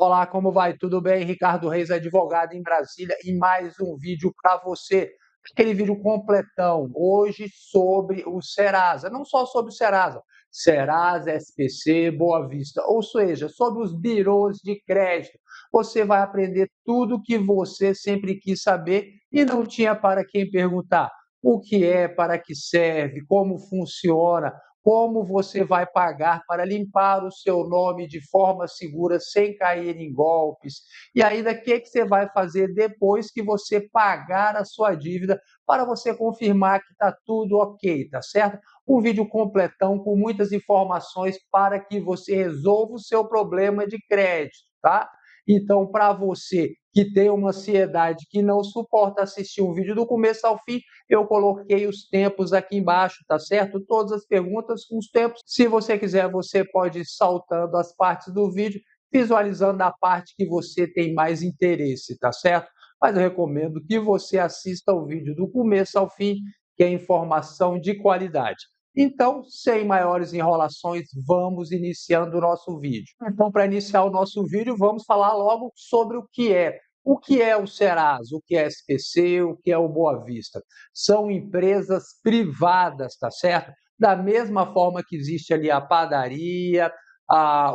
Olá, como vai? Tudo bem? Ricardo Reis, advogado em Brasília, e mais um vídeo para você. Aquele vídeo completão, hoje sobre o Serasa, não só sobre o Serasa, Serasa, SPC, Boa Vista, ou seja, sobre os birôs de crédito. Você vai aprender tudo o que você sempre quis saber e não tinha para quem perguntar. O que é, para que serve, como funciona, como você vai pagar para limpar o seu nome de forma segura, sem cair em golpes, e ainda o que você vai fazer depois que você pagar a sua dívida para você confirmar que está tudo ok, tá certo? Um vídeo completão com muitas informações para que você resolva o seu problema de crédito, tá? Então, para você que tem uma ansiedade que não suporta assistir um vídeo do começo ao fim, eu coloquei os tempos aqui embaixo, tá certo? Todas as perguntas com os tempos. Se você quiser, você pode ir saltando as partes do vídeo, visualizando a parte que você tem mais interesse, tá certo? Mas eu recomendo que você assista o vídeo do começo ao fim, que é informação de qualidade. Então, sem maiores enrolações, vamos iniciando o nosso vídeo. Então, para iniciar o nosso vídeo, vamos falar logo sobre o que é. O que é o Serasa, o que é a SPC, o que é o Boa Vista? São empresas privadas, tá certo? Da mesma forma que existe ali a padaria,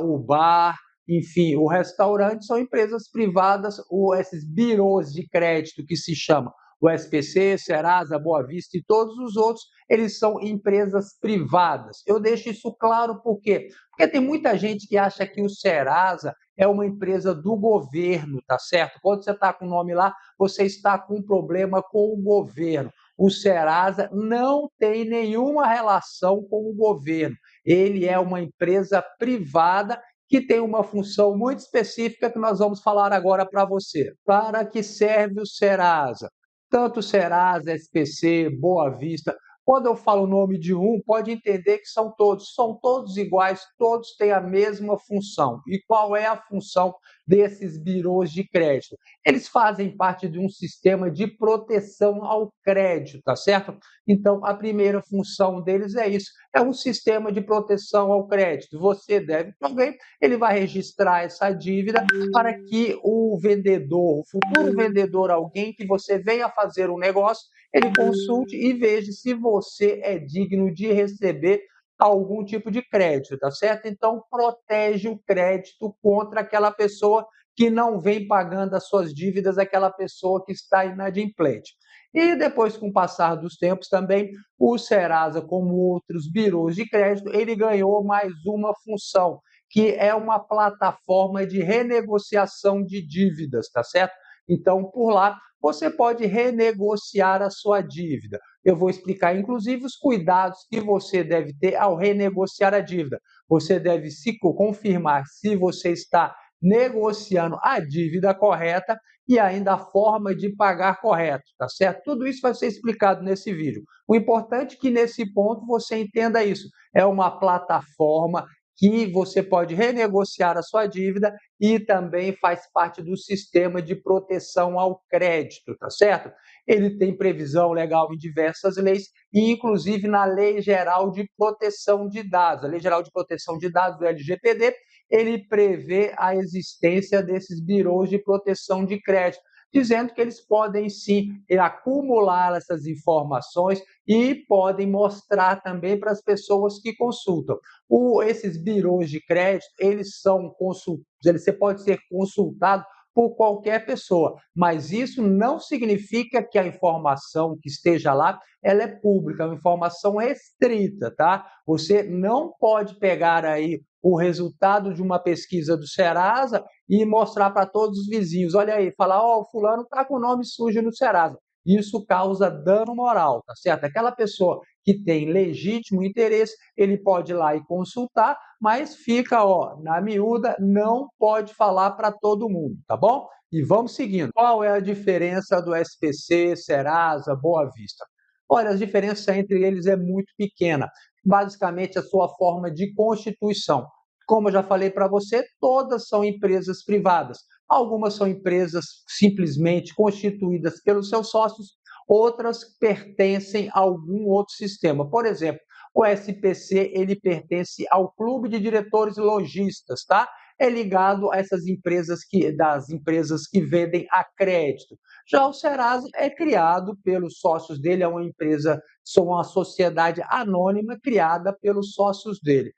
o bar, enfim, o restaurante, são empresas privadas, ou esses birôs de crédito que se chamam o SPC, Serasa, Boa Vista e todos os outros, eles são empresas privadas. Eu deixo isso claro por quê? Porque tem muita gente que acha que o Serasa é uma empresa do governo, tá certo? Quando você está com o nome lá, você está com um problema com o governo. O Serasa não tem nenhuma relação com o governo. Ele é uma empresa privada que tem uma função muito específica que nós vamos falar agora para você. Para que serve o Serasa? Tanto Serasa, SPC, Boa Vista. Quando eu falo o nome de um, pode entender que são todos iguais, todos têm a mesma função. E qual é a função desses birôs de crédito? Eles fazem parte de um sistema de proteção ao crédito, tá certo? Então, a primeira função deles é isso, é um sistema de proteção ao crédito. Você deve para alguém, ele vai registrar essa dívida para que o vendedor, o futuro vendedor, alguém que você venha fazer um negócio, ele consulte e veja se você é digno de receber algum tipo de crédito, tá certo? Então, protege o crédito contra aquela pessoa que não vem pagando as suas dívidas, aquela pessoa que está inadimplente. E depois, com o passar dos tempos também, o Serasa, como outros birôs de crédito, ele ganhou mais uma função, que é uma plataforma de renegociação de dívidas, tá certo? Então, por lá, você pode renegociar a sua dívida. Eu vou explicar, inclusive, os cuidados que você deve ter ao renegociar a dívida. Você deve se confirmar se você está negociando a dívida correta e ainda a forma de pagar correto, tá certo? Tudo isso vai ser explicado nesse vídeo. O importante é que nesse ponto você entenda isso. É uma plataforma que você pode renegociar a sua dívida e também faz parte do sistema de proteção ao crédito, tá certo? Ele tem previsão legal em diversas leis e inclusive na Lei Geral de Proteção de Dados. A Lei Geral de Proteção de Dados, do LGPD, ele prevê a existência desses birôs de proteção de crédito, dizendo que eles podem sim acumular essas informações e podem mostrar também para as pessoas que consultam. Esses birôs de crédito, você pode ser consultado por qualquer pessoa, mas isso não significa que a informação que esteja lá ela é pública, é uma informação restrita, tá? Você não pode pegar aí o resultado de uma pesquisa do Serasa e mostrar para todos os vizinhos, olha aí, falar, ó, o fulano está com o nome sujo no Serasa. Isso causa dano moral, tá certo? Aquela pessoa que tem legítimo interesse, ele pode ir lá e consultar, mas fica, ó, na miúda, não pode falar para todo mundo, tá bom? E vamos seguindo. Qual é a diferença do SPC, Serasa, Boa Vista? Olha, a diferença entre eles é muito pequena. Basicamente, a sua forma de constituição. Como eu já falei para você, todas são empresas privadas. Algumas são empresas simplesmente constituídas pelos seus sócios, outras pertencem a algum outro sistema. Por exemplo, o SPC ele pertence ao Clube de Diretores Lojistas, tá? é ligado a essas das empresas que vendem a crédito. Já o Serasa é criado pelos sócios dele, é uma empresa, são uma sociedade anônima criada pelos sócios dele.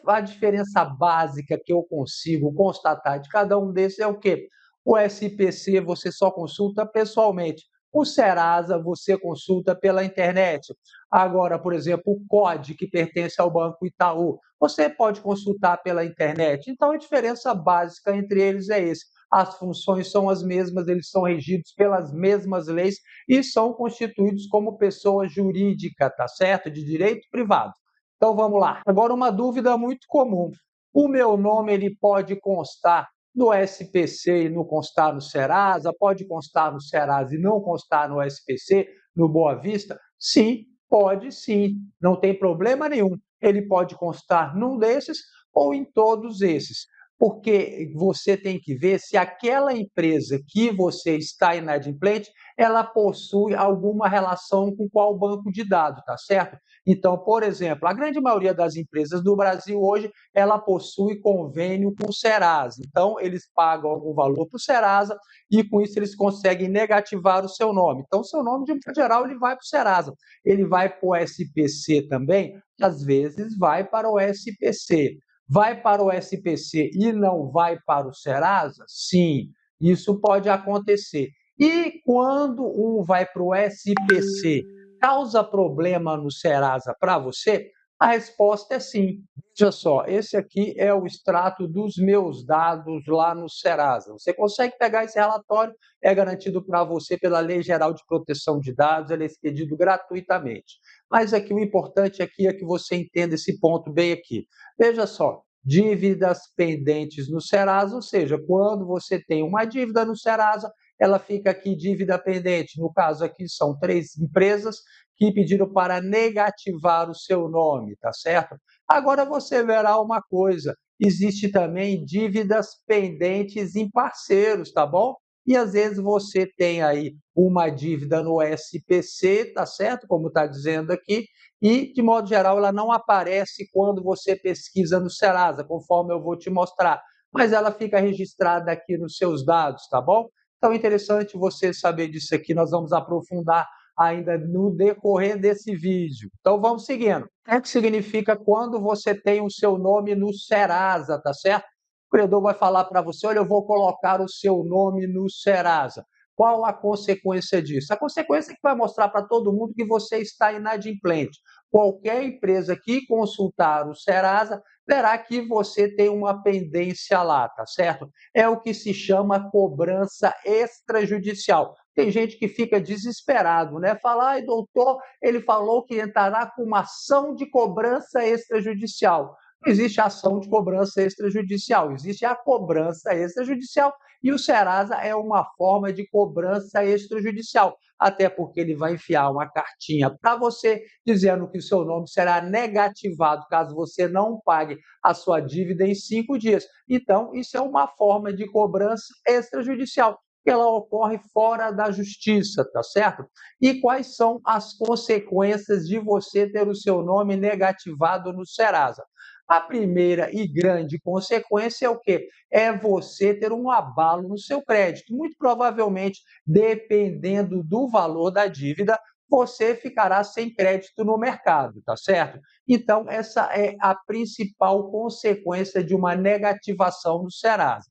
A diferença básica que eu consigo constatar de cada um desses é o quê? O SPC você só consulta pessoalmente. O Serasa você consulta pela internet. Agora, por exemplo, o COD, que pertence ao Banco Itaú, você pode consultar pela internet. Então, a diferença básica entre eles é esse. As funções são as mesmas, eles são regidos pelas mesmas leis e são constituídos como pessoa jurídica, tá certo? De direito privado. Então, vamos lá. Agora, uma dúvida muito comum. O meu nome ele pode constar no SPC e não constar no Serasa? Pode constar no Serasa e não constar no SPC, no Boa Vista? Sim, pode sim, não tem problema nenhum. Ele pode constar num desses ou em todos esses, porque você tem que ver se aquela empresa que você está inadimplente, ela possui alguma relação com qual banco de dados, tá certo? Então, por exemplo, a grande maioria das empresas do Brasil hoje, ela possui convênio com o Serasa. Então, eles pagam algum valor para o Serasa e com isso eles conseguem negativar o seu nome. Então, o seu nome, de modo geral, ele vai para o Serasa. Ele vai para o SPC também? Às vezes vai para o SPC. Vai para o SPC e não vai para o Serasa? Sim, isso pode acontecer. E quando um vai para o SPC, causa problema no Serasa para você? A resposta é sim. Veja só, esse aqui é o extrato dos meus dados lá no Serasa. Você consegue pegar esse relatório, é garantido para você pela Lei Geral de Proteção de Dados, ele é expedido gratuitamente. Mas aqui o importante aqui é que você entenda esse ponto bem aqui. Veja só, dívidas pendentes no Serasa, ou seja, quando você tem uma dívida no Serasa, ela fica aqui dívida pendente. No caso aqui são 3 empresas que pediram para negativar o seu nome, tá certo? Agora você verá uma coisa, existe também dívidas pendentes em parceiros, tá bom? E às vezes você tem aí uma dívida no SPC, tá certo? Como está dizendo aqui, e de modo geral ela não aparece quando você pesquisa no Serasa, conforme eu vou te mostrar, mas ela fica registrada aqui nos seus dados, tá bom? Então é interessante você saber disso aqui, nós vamos aprofundar ainda no decorrer desse vídeo. Então vamos seguindo. O que significa quando você tem o seu nome no Serasa, tá certo? O credor vai falar para você, olha, eu vou colocar o seu nome no Serasa. Qual a consequência disso? A consequência é que vai mostrar para todo mundo que você está inadimplente. Qualquer empresa que consultar o Serasa verá que você tem uma pendência lá, tá certo? É o que se chama cobrança extrajudicial. Tem gente que fica desesperado, né? Fala, ai, doutor, ele falou que entrará com uma ação de cobrança extrajudicial. Não existe ação de cobrança extrajudicial, existe a cobrança extrajudicial e o Serasa é uma forma de cobrança extrajudicial, até porque ele vai enfiar uma cartinha para você dizendo que o seu nome será negativado caso você não pague a sua dívida em 5 dias. Então, isso é uma forma de cobrança extrajudicial, que ela ocorre fora da justiça, tá certo? E quais são as consequências de você ter o seu nome negativado no Serasa? A primeira e grande consequência é o quê? É você ter um abalo no seu crédito. Muito provavelmente, dependendo do valor da dívida, você ficará sem crédito no mercado, tá certo? Então, essa é a principal consequência de uma negativação no Serasa.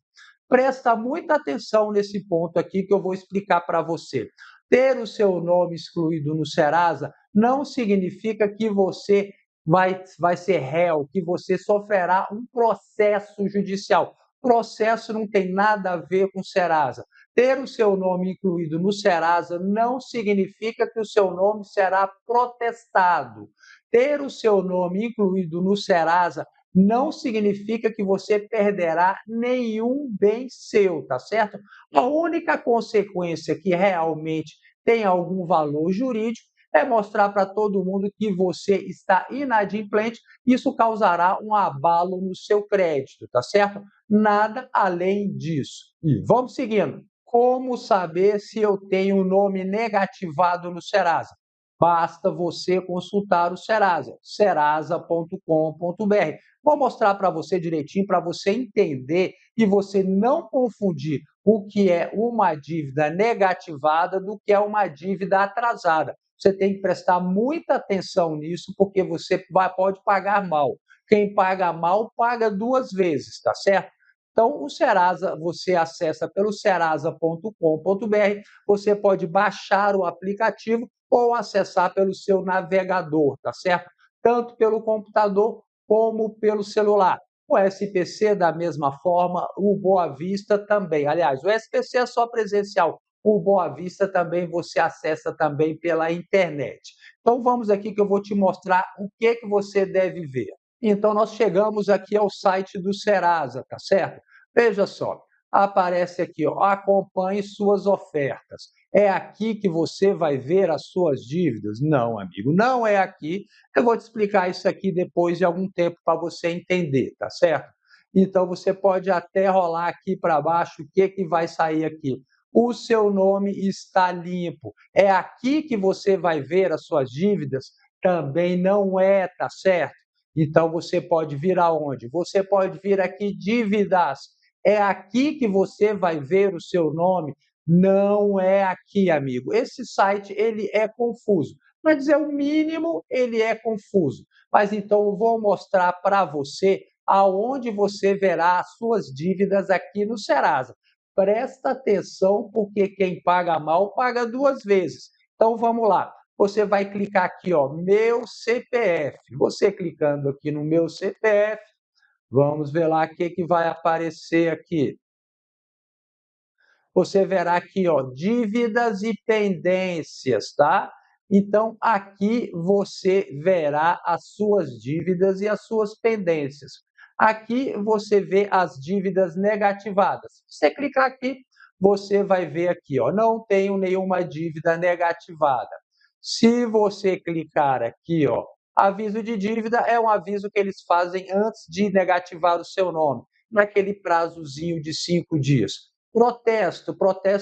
Presta muita atenção nesse ponto aqui que eu vou explicar para você. Ter o seu nome excluído no Serasa não significa que você vai ser réu, que você sofrerá um processo judicial. Processo não tem nada a ver com Serasa. Ter o seu nome incluído no Serasa não significa que o seu nome será protestado. Ter o seu nome incluído no Serasa não significa que você perderá nenhum bem seu, tá certo? A única consequência que realmente tem algum valor jurídico é mostrar para todo mundo que você está inadimplente, isso causará um abalo no seu crédito, tá certo? Nada além disso. E vamos seguindo. Como saber se eu tenho o nome negativado no Serasa? Basta você consultar o Serasa, serasa.com.br. Vou mostrar para você direitinho, para você entender e você não confundir o que é uma dívida negativada do que é uma dívida atrasada. Você tem que prestar muita atenção nisso, porque você pode pagar mal. Quem paga mal, paga duas vezes, tá certo? Então, o Serasa, você acessa pelo serasa.com.br, você pode baixar o aplicativo ou acessar pelo seu navegador, tá certo? Tanto pelo computador como pelo celular. O SPC, da mesma forma, o Boa Vista também. Aliás, o SPC é só presencial. O Boa Vista também você acessa também pela internet. Então vamos aqui que eu vou te mostrar o que você deve ver. Então nós chegamos aqui ao site do Serasa, tá certo? Veja só, aparece aqui, ó, acompanhe suas ofertas. É aqui que você vai ver as suas dívidas? Não, amigo, não é aqui. Eu vou te explicar isso aqui depois de algum tempo para você entender, tá certo? Então você pode até rolar aqui para baixo, o que que vai sair aqui? O seu nome está limpo. É aqui que você vai ver as suas dívidas? Também não é, tá certo? Então você pode vir aonde? Você pode vir aqui dívidas. É aqui que você vai ver o seu nome? Não é aqui, amigo. Esse site ele é confuso. Para dizer o mínimo, ele é confuso. Mas então eu vou mostrar para você aonde você verá as suas dívidas aqui no Serasa. Presta atenção, porque quem paga mal paga duas vezes. Então vamos lá. Você vai clicar aqui, ó, meu CPF. Você clicando aqui no meu CPF, vamos ver lá o que vai aparecer aqui. Você verá aqui, ó, dívidas e pendências, tá? Então, aqui você verá as suas dívidas e as suas pendências. Aqui você vê as dívidas negativadas. Se você clicar aqui, você vai ver aqui, ó, não tenho nenhuma dívida negativada. Se você clicar aqui, ó, aviso de dívida é um aviso que eles fazem antes de negativar o seu nome, naquele prazozinho de 5 dias. Protesto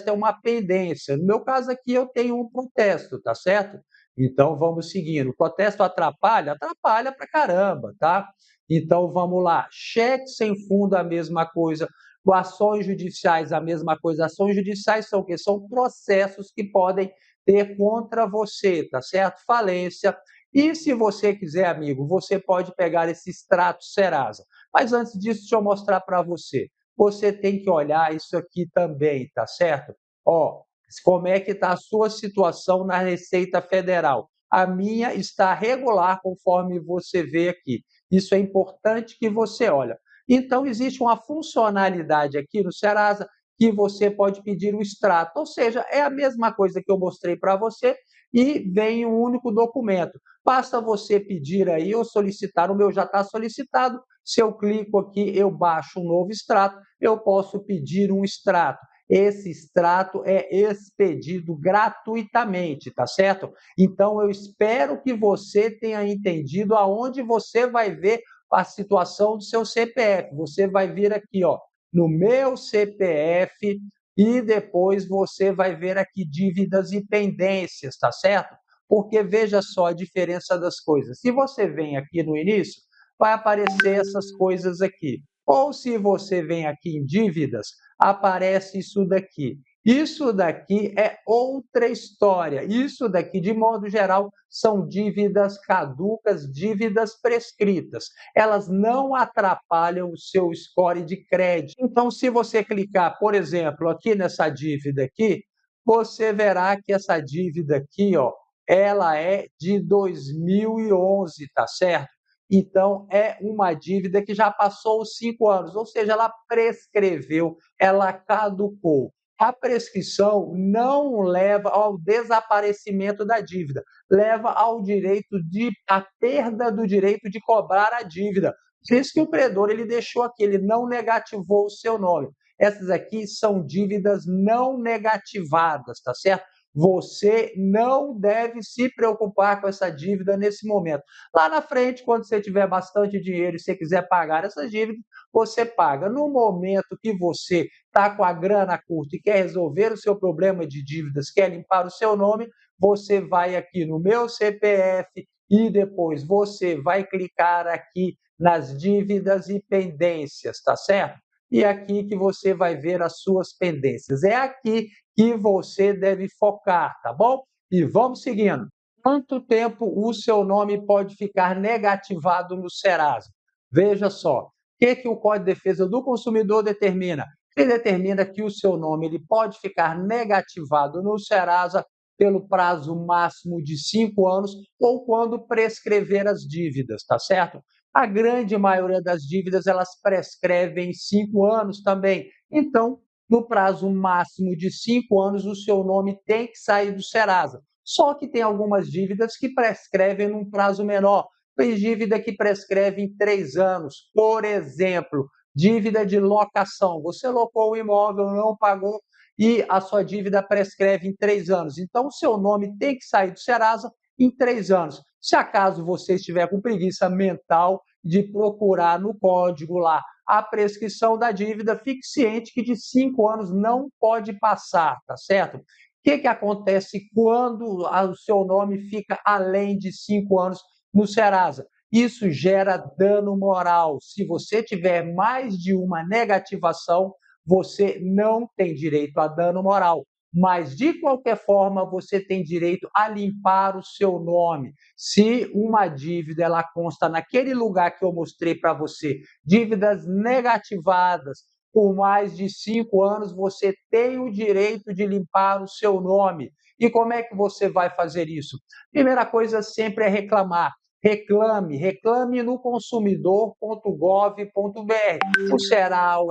é uma pendência. No meu caso aqui, eu tenho um protesto, tá certo? Então vamos seguindo. O protesto atrapalha? Atrapalha pra caramba, tá? Então vamos lá. Cheque sem fundo, a mesma coisa. Ações judiciais, a mesma coisa. Ações judiciais são o quê? São processos que podem ter contra você, tá certo? Falência. E se você quiser, amigo, você pode pegar esse extrato Serasa. Mas antes disso, deixa eu mostrar para você. Você tem que olhar isso aqui também, tá certo? Ó, como é que está a sua situação na Receita Federal? A minha está regular, conforme você vê aqui. Isso é importante que você olha. Então, existe uma funcionalidade aqui no Serasa que você pode pedir o extrato, ou seja, é a mesma coisa que eu mostrei para você e vem um único documento. Basta você pedir aí ou solicitar, o meu já está solicitado. Se eu clico aqui, eu baixo um novo extrato, eu posso pedir um extrato. Esse extrato é expedido gratuitamente, tá certo? Então eu espero que você tenha entendido aonde você vai ver a situação do seu CPF. Você vai vir aqui, ó, no meu CPF e depois você vai ver aqui dívidas e pendências, tá certo? Porque veja só a diferença das coisas. Se você vem aqui no início, vai aparecer essas coisas aqui. Ou se você vem aqui em dívidas, aparece isso daqui. Isso daqui é outra história. Isso daqui, de modo geral, são dívidas caducas, dívidas prescritas. Elas não atrapalham o seu score de crédito. Então, se você clicar, por exemplo, aqui nessa dívida aqui, você verá que essa dívida aqui, ó, ela é de 2011, tá certo? Então, é uma dívida que já passou os 5 anos, ou seja, ela prescreveu, ela caducou. A prescrição não leva ao desaparecimento da dívida, leva ao direito de à perda do direito de cobrar a dívida. Por isso que o credor ele deixou aqui, ele não negativou o seu nome. Essas aqui são dívidas não negativadas, tá certo? Você não deve se preocupar com essa dívida nesse momento. Lá na frente, quando você tiver bastante dinheiro e você quiser pagar essas dívidas, você paga. No momento que você está com a grana curta e quer resolver o seu problema de dívidas, quer limpar o seu nome, você vai aqui no meu CPF e depois você vai clicar aqui nas dívidas e pendências, tá certo? E aqui que você vai ver as suas pendências. É aqui que você deve focar, tá bom? E vamos seguindo. Quanto tempo o seu nome pode ficar negativado no Serasa? Veja só, o que o Código de Defesa do Consumidor determina? Ele determina que o seu nome ele pode ficar negativado no Serasa pelo prazo máximo de 5 anos ou quando prescrever as dívidas, tá certo? A grande maioria das dívidas elas prescrevem em 5 anos também. Então, no prazo máximo de 5 anos, o seu nome tem que sair do Serasa. Só que tem algumas dívidas que prescrevem num prazo menor. Tem dívida que prescreve em 3 anos. Por exemplo, dívida de locação. Você locou o imóvel, não pagou e a sua dívida prescreve em 3 anos. Então, o seu nome tem que sair do Serasa em 3 anos. Se acaso você estiver com preguiça mental de procurar no código lá a prescrição da dívida, fique ciente que de 5 anos não pode passar, tá certo? O que acontece quando o seu nome fica além de 5 anos no Serasa? Isso gera dano moral. Se você tiver mais de uma negativação, você não tem direito a dano moral. Mas, de qualquer forma, você tem direito a limpar o seu nome. Se uma dívida ela consta naquele lugar que eu mostrei para você, dívidas negativadas por mais de 5 anos, você tem o direito de limpar o seu nome. E como é que você vai fazer isso? Primeira coisa sempre é reclamar. Reclame no consumidor.gov.br. O Serasa,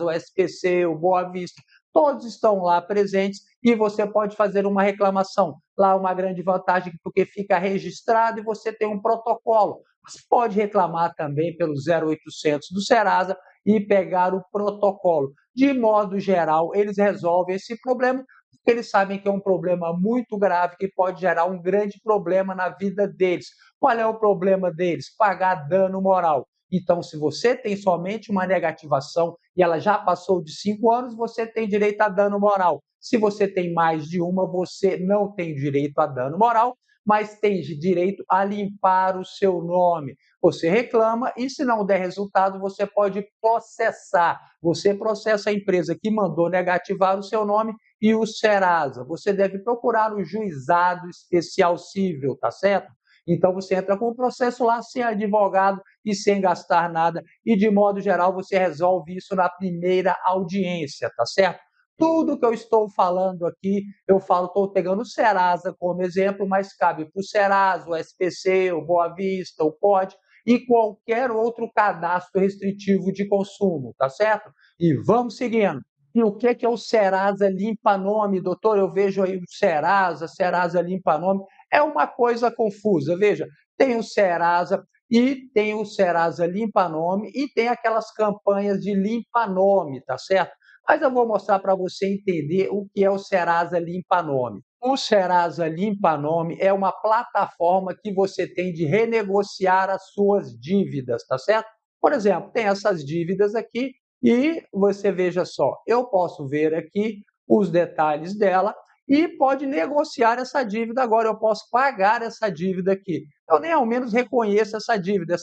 o SPC, o Boa Vista, todos estão lá presentes e você pode fazer uma reclamação. Lá uma grande vantagem porque fica registrado e você tem um protocolo. Você pode reclamar também pelo 0800 do Serasa e pegar o protocolo. De modo geral, eles resolvem esse problema porque eles sabem que é um problema muito grave que pode gerar um grande problema na vida deles. Qual é o problema deles? Pagar dano moral. Então, se você tem somente uma negativação e ela já passou de 5 anos, você tem direito a dano moral. Se você tem mais de uma, você não tem direito a dano moral, mas tem direito a limpar o seu nome. Você reclama e, se não der resultado, você pode processar. Você processa a empresa que mandou negativar o seu nome e o Serasa. Você deve procurar o juizado especial civil, tá certo? Então você entra com o processo lá sem advogado e sem gastar nada, e de modo geral você resolve isso na primeira audiência, tá certo? Tudo que eu estou falando aqui, eu falo, estou pegando o Serasa como exemplo, mas cabe para o Serasa, o SPC, o Boa Vista, o COD e qualquer outro cadastro restritivo de consumo, tá certo? E vamos seguindo. E o que é o Serasa Limpa Nome, doutor? Eu vejo aí o Serasa Limpa Nome. É uma coisa confusa. Veja, tem o Serasa e tem o Serasa Limpa Nome e tem aquelas campanhas de limpa nome, tá certo? Mas eu vou mostrar para você entender o que é o Serasa Limpa Nome. O Serasa Limpa Nome é uma plataforma que você tem de renegociar as suas dívidas, tá certo? Por exemplo, tem essas dívidas aqui e você veja só, eu posso ver aqui os detalhes dela e pode negociar essa dívida agora, eu posso pagar essa dívida aqui. Eu nem ao menos reconheço essa dívida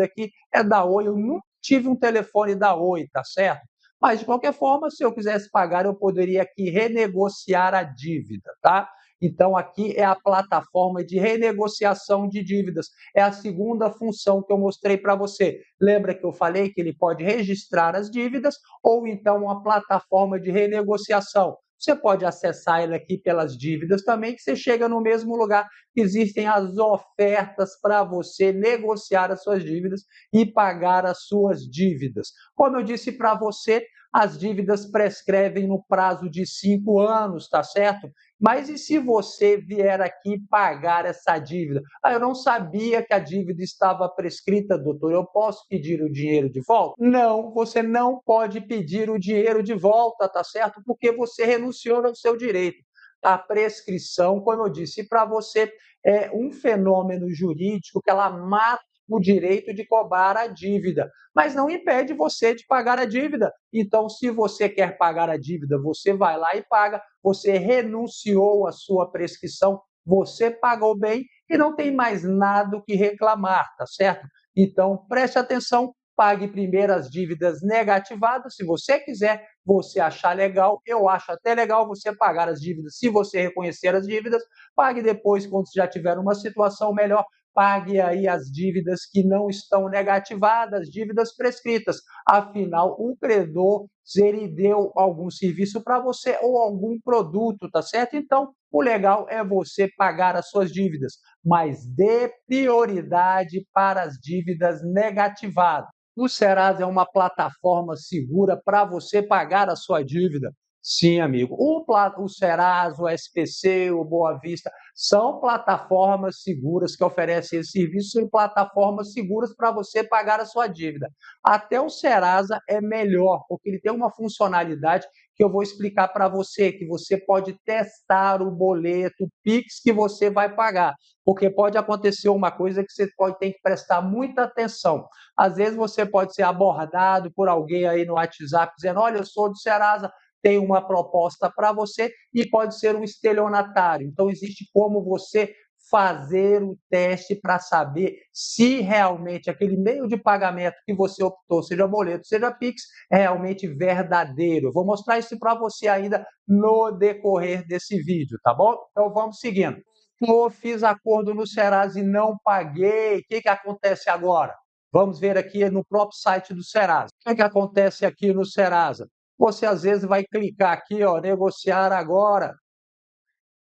aqui é da Oi, eu nunca tive um telefone da Oi, tá certo? Mas, de qualquer forma, se eu quisesse pagar, eu poderia aqui renegociar a dívida, tá? Então, aqui é a plataforma de renegociação de dívidas. É a segunda função que eu mostrei para você. Lembra que eu falei que ele pode registrar as dívidas ou então uma plataforma de renegociação. Você pode acessar ele aqui pelas dívidas também, que você chega no mesmo lugar. Existem as ofertas para você negociar as suas dívidas e pagar as suas dívidas. Como eu disse para você, as dívidas prescrevem no prazo de 5 anos, tá certo? Mas e se você vier aqui pagar essa dívida? Ah, eu não sabia que a dívida estava prescrita, doutor. Eu posso pedir o dinheiro de volta? Não, você não pode pedir o dinheiro de volta, tá certo? Porque você renunciou ao seu direito. A prescrição, como eu disse para você, é um fenômeno jurídico que ela mata o direito de cobrar a dívida, mas não impede você de pagar a dívida. Então, se você quer pagar a dívida, você vai lá e paga. você renunciou à sua prescrição, você pagou bem e não tem mais nada o que reclamar, tá certo? Então, preste atenção, pague primeiro as dívidas negativadas, se você quiser, você achar legal, eu acho até legal você pagar as dívidas, se você reconhecer as dívidas, pague depois, quando já tiver uma situação melhor, pague aí as dívidas que não estão negativadas, dívidas prescritas. Afinal, o credor, se ele deu algum serviço para você ou algum produto, tá certo? Então, o legal é você pagar as suas dívidas, mas dê prioridade para as dívidas negativadas. O Serasa é uma plataforma segura para você pagar a sua dívida. Sim, amigo. O Serasa, o SPC, o Boa Vista são plataformas seguras que oferecem esse serviço, são plataformas seguras para você pagar a sua dívida. Até o Serasa é melhor, porque ele tem uma funcionalidade que eu vou explicar para você, que você pode testar o boleto, o Pix que você vai pagar, porque pode acontecer uma coisa que você pode ter que prestar muita atenção. Às vezes você pode ser abordado por alguém aí no WhatsApp dizendo: olha, eu sou do Serasa, tenho uma proposta para você, e pode ser um estelionatário. Então, existe como você fazer o teste para saber se realmente aquele meio de pagamento que você optou, seja boleto, seja Pix, é realmente verdadeiro. Eu vou mostrar isso para você ainda no decorrer desse vídeo, tá bom? Então, vamos seguindo. Eu fiz acordo no Serasa e não paguei. O que acontece agora? Vamos ver aqui no próprio site do Serasa. O que acontece aqui no Serasa? Você às vezes vai clicar aqui, ó, negociar agora.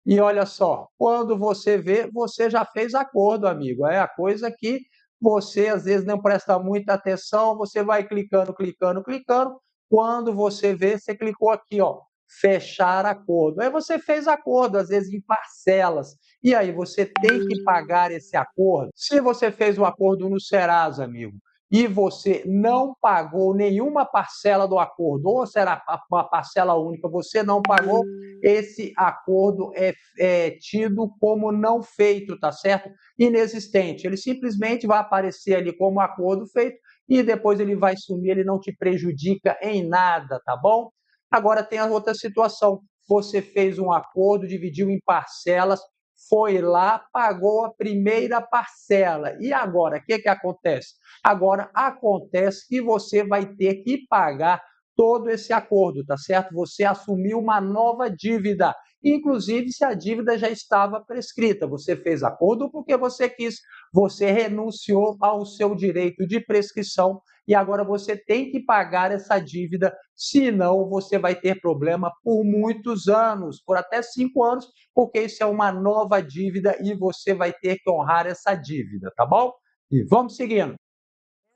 E olha só, quando você vê, você já fez acordo, amigo. É a coisa que você às vezes não presta muita atenção, você vai clicando, clicando, clicando. Quando você vê, você clicou aqui, ó, fechar acordo. Aí você fez acordo, às vezes em parcelas. E aí você tem que pagar esse acordo. Se você fez o acordo no Serasa, amigo, e você não pagou nenhuma parcela do acordo, ou será uma parcela única, você não pagou, esse acordo é tido como não feito, tá certo? Inexistente. Ele simplesmente vai aparecer ali como acordo feito e depois ele vai sumir, ele não te prejudica em nada, tá bom? Agora tem a outra situação. Você fez um acordo, dividiu em parcelas, foi lá, pagou a primeira parcela. E agora, o que acontece? Agora acontece que você vai ter que pagar todo esse acordo, tá certo? Você assumiu uma nova dívida, inclusive se a dívida já estava prescrita. Você fez acordo porque você quis, você renunciou ao seu direito de prescrição e agora você tem que pagar essa dívida, senão você vai ter problema por muitos anos, por até 5 anos, porque isso é uma nova dívida e você vai ter que honrar essa dívida, tá bom? E vamos seguindo.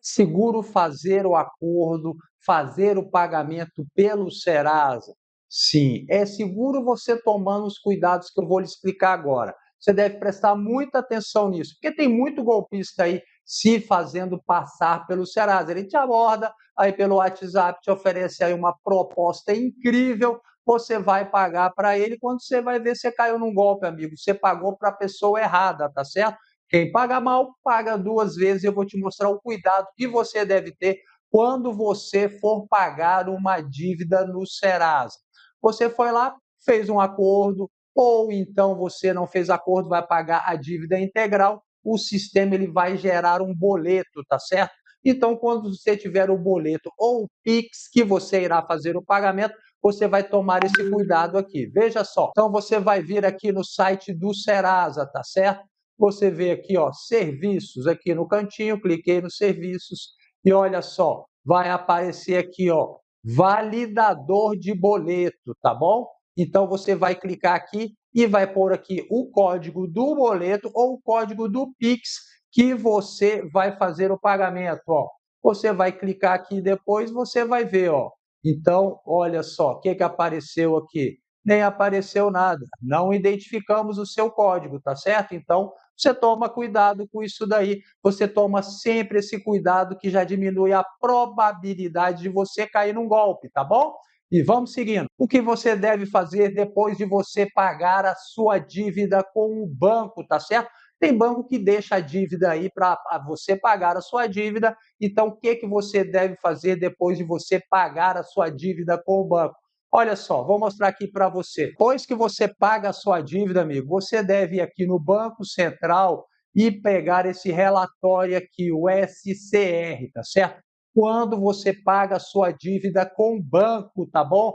Seguro fazer o acordo, fazer o pagamento pelo Serasa? Sim, é seguro você tomando os cuidados que eu vou lhe explicar agora. Você deve prestar muita atenção nisso, porque tem muito golpista aí se fazendo passar pelo Serasa. Ele te aborda aí pelo WhatsApp, te oferece aí uma proposta incrível, você vai pagar para ele, quando você vai ver, você caiu num golpe, amigo. Você pagou para a pessoa errada, tá certo? Quem paga mal, paga 2 vezes. Eu vou te mostrar o cuidado que você deve ter quando você for pagar uma dívida no Serasa. Você foi lá, fez um acordo, ou então você não fez acordo, vai pagar a dívida integral, o sistema ele vai gerar um boleto, tá certo? Então, quando você tiver o boleto ou o Pix que você irá fazer o pagamento, você vai tomar esse cuidado aqui. Veja só. Então, você vai vir aqui no site do Serasa, tá certo? Você vê aqui, ó, serviços, aqui no cantinho, cliquei nos serviços e olha só, vai aparecer aqui, ó, validador de boleto, tá bom? Então você vai clicar aqui e vai pôr aqui o código do boleto ou o código do Pix que você vai fazer o pagamento, ó. Você vai clicar aqui depois, você vai ver, ó. Então, olha só, o que apareceu aqui? Nem apareceu nada. Não identificamos o seu código, tá certo? Então, você toma cuidado com isso daí. Você toma sempre esse cuidado que já diminui a probabilidade de você cair num golpe, tá bom? E vamos seguindo. O que você deve fazer depois de você pagar a sua dívida com o banco, tá certo? Tem banco que deixa a dívida aí para você pagar a sua dívida. Então, o que você deve fazer depois de você pagar a sua dívida com o banco? Olha só, vou mostrar aqui para você. Depois que você paga a sua dívida, amigo, você deve ir aqui no Banco Central e pegar esse relatório aqui, o SCR, tá certo? Quando você paga a sua dívida com o banco, tá bom?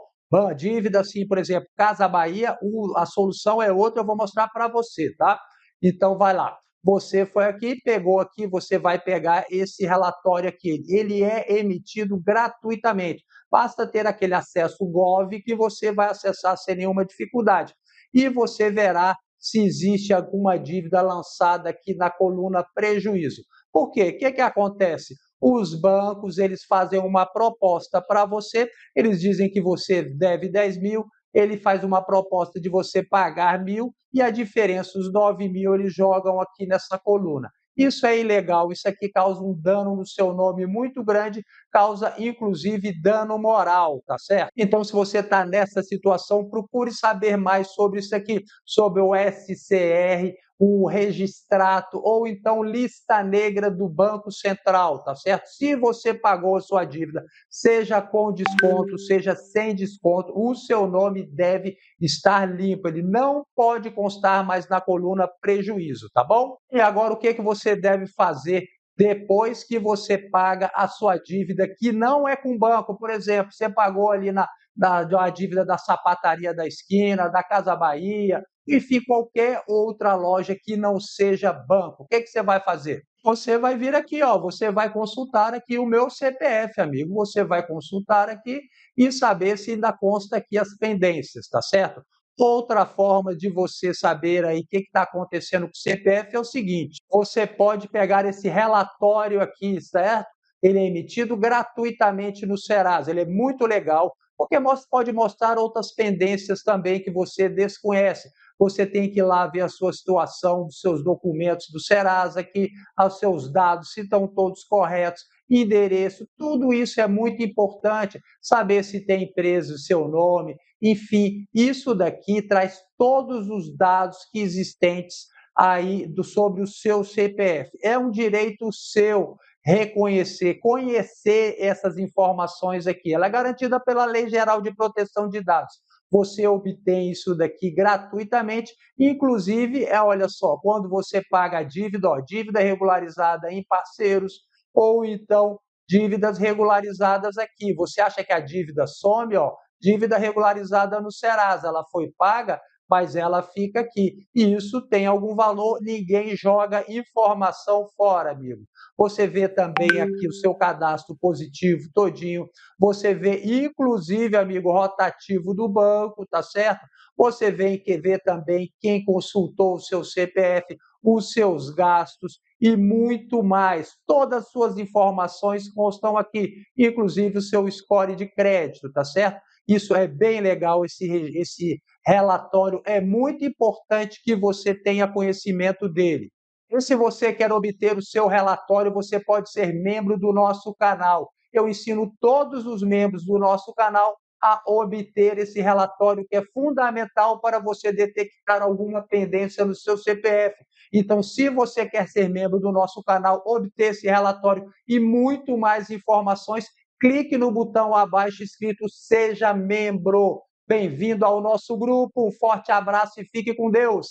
Dívida assim, por exemplo, Casa Bahia, a solução é outra, eu vou mostrar para você, tá? Então vai lá. Você foi aqui, pegou aqui, você vai pegar esse relatório aqui. Ele é emitido gratuitamente. Basta ter aquele acesso Gov que você vai acessar sem nenhuma dificuldade. E você verá se existe alguma dívida lançada aqui na coluna prejuízo. Por quê? O que acontece? Os bancos eles fazem uma proposta para você, eles dizem que você deve 10 mil, ele faz uma proposta de você pagar 1.000 e a diferença, os 9.000, eles jogam aqui nessa coluna. Isso é ilegal, isso aqui causa um dano no seu nome muito grande, causa inclusive dano moral, tá certo? Então, se você está nessa situação, procure saber mais sobre isso aqui, sobre o SCR, o registrato ou então lista negra do Banco Central, tá certo? Se você pagou a sua dívida, seja com desconto, seja sem desconto, o seu nome deve estar limpo, ele não pode constar mais na coluna prejuízo, tá bom? E agora o que você deve fazer depois que você paga a sua dívida, que não é com o banco? Por exemplo, você pagou ali a dívida da sapataria da esquina, da Casa Bahia, enfim, qualquer outra loja que não seja banco. O que você vai fazer? Você vai vir aqui, ó, você vai consultar aqui o meu CPF, amigo. Você vai consultar aqui e saber se ainda consta aqui as pendências, tá certo? Outra forma de você saber aí o que está acontecendo com o CPF é o seguinte: você pode pegar esse relatório aqui, certo? Ele é emitido gratuitamente no Serasa. Ele é muito legal, porque pode mostrar outras pendências também que você desconhece. Você tem que ir lá ver a sua situação, dos seus documentos do Serasa, aqui, os seus dados, se estão todos corretos, endereço, tudo isso é muito importante. Saber se tem empresa, o seu nome, enfim, isso daqui traz todos os dados que existentes aí sobre o seu CPF. É um direito seu reconhecer, conhecer essas informações aqui. Ela é garantida pela Lei Geral de Proteção de Dados. Você obtém isso daqui gratuitamente, inclusive, olha só, quando você paga a dívida, ó, dívida regularizada em parceiros, ou então dívidas regularizadas aqui. Você acha que a dívida some, ó? Dívida regularizada no Serasa, ela foi paga, mas ela fica aqui. E isso tem algum valor, ninguém joga informação fora, amigo. Você vê também aqui o seu cadastro positivo todinho, você vê inclusive, amigo, rotativo do banco, tá certo? Você vê também quem consultou o seu CPF, os seus gastos e muito mais. Todas as suas informações constam aqui, inclusive o seu score de crédito, tá certo? Isso é bem legal, esse relatório é muito importante que você tenha conhecimento dele. E se você quer obter o seu relatório, você pode ser membro do nosso canal. Eu ensino todos os membros do nosso canal a obter esse relatório, que é fundamental para você detectar alguma pendência no seu CPF. Então, se você quer ser membro do nosso canal, obter esse relatório e muito mais informações, clique no botão abaixo escrito Seja Membro. Bem-vindo ao nosso grupo, um forte abraço e fique com Deus!